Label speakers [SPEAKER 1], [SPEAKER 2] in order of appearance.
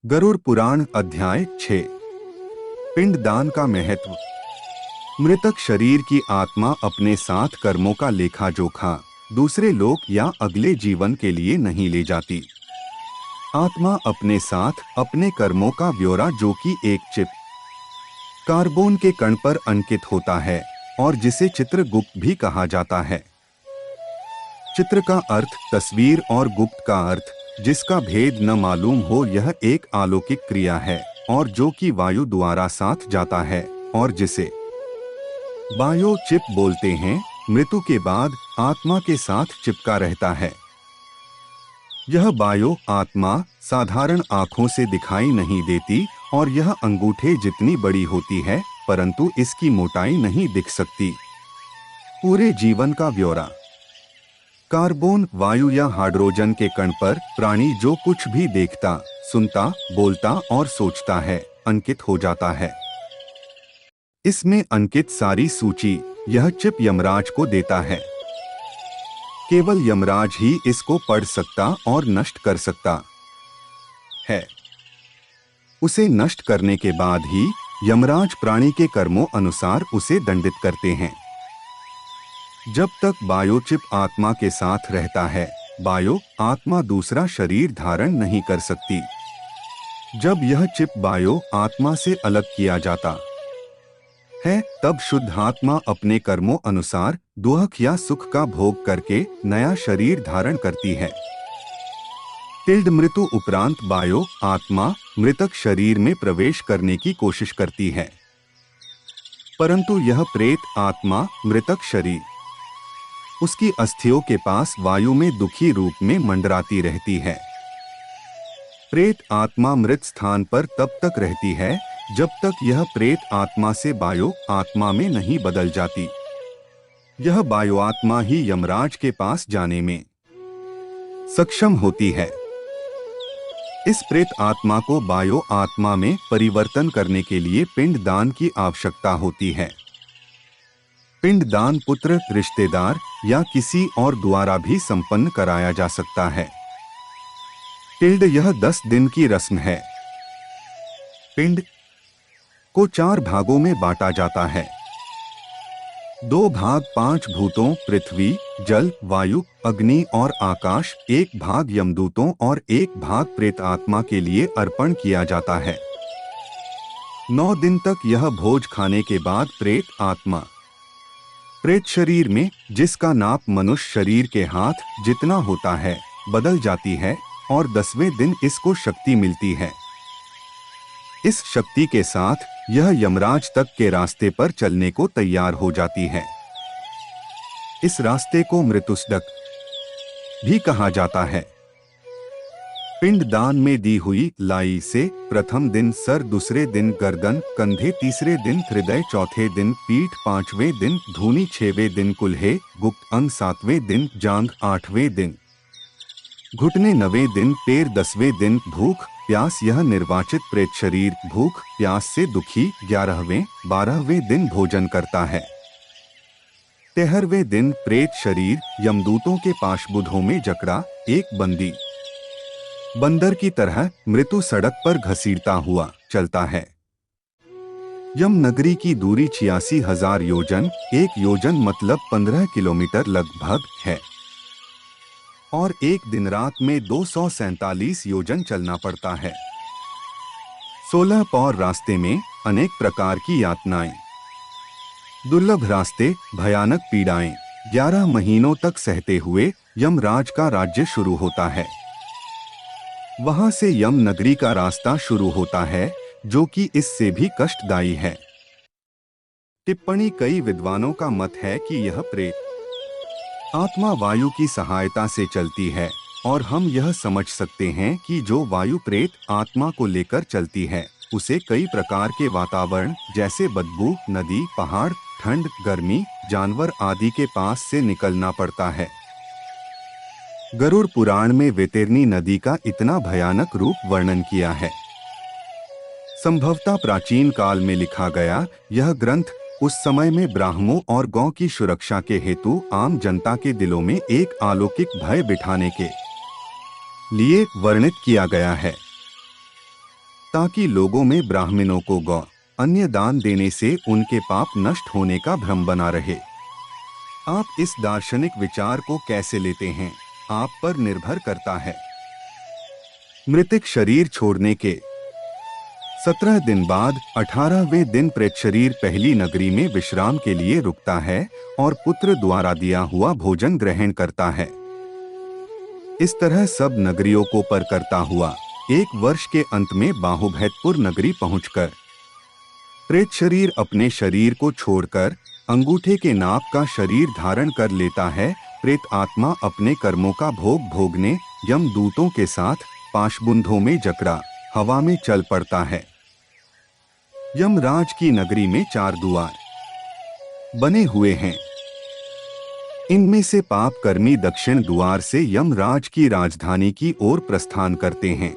[SPEAKER 1] गरुड़ पुराण अध्याय 6। पिंडदान का महत्व। मृतक शरीर की आत्मा अपने साथ कर्मों का लेखा जोखा दूसरे लोक या अगले जीवन के लिए नहीं ले जाती। आत्मा अपने साथ अपने कर्मों का ब्यौरा, जो कि एक चिप कार्बन के कण पर अंकित होता है और जिसे चित्रगुप्त भी कहा जाता है। चित्र का अर्थ तस्वीर और गुप्त का अर्थ जिसका भेद न मालूम हो। यह एक अलौकिक क्रिया है और जो कि वायु द्वारा साथ जाता है और जिसे बायो चिप बोलते हैं। मृत्यु के बाद आत्मा के साथ चिपका रहता है। यह बायो आत्मा साधारण आंखों से दिखाई नहीं देती और यह अंगूठे जितनी बड़ी होती है, परंतु इसकी मोटाई नहीं दिख सकती। पूरे जीवन का ब्यौरा। कार्बन, वायु या हाइड्रोजन के कण पर प्राणी जो कुछ भी देखता, सुनता, बोलता और सोचता है, अंकित हो जाता है। इसमें अंकित सारी सूची यह चिप यमराज को देता है। केवल यमराज ही इसको पढ़ सकता और नष्ट कर सकता है। उसे नष्ट करने के बाद ही यमराज प्राणी के कर्मों अनुसार उसे दंडित करते हैं। जब तक बायोचिप आत्मा के साथ रहता है, बायो आत्मा दूसरा शरीर धारण नहीं कर सकती। जब यह चिप बायो आत्मा से अलग किया जाता है, तब शुद्ध आत्मा अपने कर्मों अनुसार दुख या सुख का भोग करके नया शरीर धारण करती है। मृत्यु उपरांत बायो आत्मा मृतक शरीर में प्रवेश करने की कोशिश करती है, परंतु यह प्रेत आत्मा मृतक शरीर उसकी अस्थियों के पास वायु में दुखी रूप में मंडराती रहती है। प्रेत आत्मा मृत स्थान पर तब तक रहती है जब तक यह प्रेत आत्मा से बायो आत्मा में नहीं बदल जाती। यह बायो आत्मा ही यमराज के पास जाने में सक्षम होती है। इस प्रेत आत्मा को बायो आत्मा में परिवर्तन करने के लिए पिंडदान की आवश्यकता होती है। पिंडदान पुत्र, रिश्तेदार या किसी और द्वारा भी संपन्न कराया जा सकता है। यह 10 दिन की रस्म है। पिंड को 4 भागों में बांटा जाता है। 2 भाग 5 भूतों पृथ्वी, जल, वायु, अग्नि और आकाश, 1 भाग यमदूतों और 1 भाग प्रेत आत्मा के लिए अर्पण किया जाता है। 9 दिन तक यह भोज खाने के बाद प्रेत आत्मा प्रेत शरीर में, जिसका नाप मनुष्य शरीर के हाथ जितना होता है, बदल जाती है और 10वें दिन इसको शक्ति मिलती है। इस शक्ति के साथ यह यमराज तक के रास्ते पर चलने को तैयार हो जाती है। इस रास्ते को मृत्युसदक भी कहा जाता है। पिंडदान में दी हुई लाई से प्रथम दिन सर, दूसरे दिन गर्दन, कंधे, तीसरे दिन हृदय, चौथे दिन पीठ, 5वें दिन धूनी, 6वें दिन कुल्हे, गुप्त अंग, 7वें दिन जांघ, 8वें दिन घुटने, 9वें दिन पैर, 10वें दिन भूख प्यास। यह निर्वाचित प्रेत शरीर भूख प्यास से दुखी 11वें 12वें दिन भोजन करता है। 13वें दिन प्रेत शरीर यमदूतों के पाशबुद्धों में जकड़ा एक बंदी बंदर की तरह मृत्यु सड़क पर घसीटता हुआ चलता है। यम नगरी की दूरी 86,000 योजन, 1 योजन मतलब 15 किलोमीटर लगभग है और एक दिन रात में 247 योजन चलना पड़ता है। 16 पौर रास्ते में अनेक प्रकार की यातनाएं, दुर्लभ रास्ते, भयानक पीड़ाएं 11 महीनों तक सहते हुए यमराज का राज्य शुरू होता है। वहां से यम नगरी का रास्ता शुरू होता है, जो कि इससे भी कष्टदायी है। टिप्पणी। कई विद्वानों का मत है कि यह प्रेत आत्मा वायु की सहायता से चलती है और हम यह समझ सकते हैं कि जो वायु प्रेत आत्मा को लेकर चलती है, उसे कई प्रकार के वातावरण जैसे बदबू, नदी, पहाड़, ठंड, गर्मी, जानवर आदि के पास से निकलना पड़ता है। गरुड़ पुराण में वैतरणी नदी का इतना भयानक रूप वर्णन किया है। संभवतः प्राचीन काल में लिखा गया यह ग्रंथ उस समय में ब्राह्मणों और गौ की सुरक्षा के हेतु आम जनता के दिलों में एक अलौकिक भय बिठाने के लिए वर्णित किया गया है। ताकि लोगों में ब्राह्मणों को गौ अन्य दान देने से उनके पाप नष्ट होने का भ्रम बना रहे। आप इस दार्शनिक विचार को कैसे लेते हैं, आप पर निर्भर करता है। मृतिक शरीर छोड़ने के 17 दिन बाद 18वें दिन प्रेत शरीर पहली नगरी में विश्राम के लिए रुकता है और पुत्र द्वारा दिया हुआ भोजन ग्रहण करता है। इस तरह सब नगरियों को पर करता हुआ 1 वर्ष के अंत में बाहुभैतपुर नगरी पहुंचकर प्रेत शरीर अपने शरीर को छोड़कर अंगूठे के नाप का शरीर धारण कर लेता है। प्रेत आत्मा अपने कर्मों का भोग भोगने यमदूतों के साथ पाशबुंधों में जकड़ा हवा में चल पड़ता है। यमराज की नगरी में 4 द्वार बने हुए हैं। इनमें से पाप कर्मी दक्षिण द्वार से यमराज की राजधानी की ओर प्रस्थान करते हैं।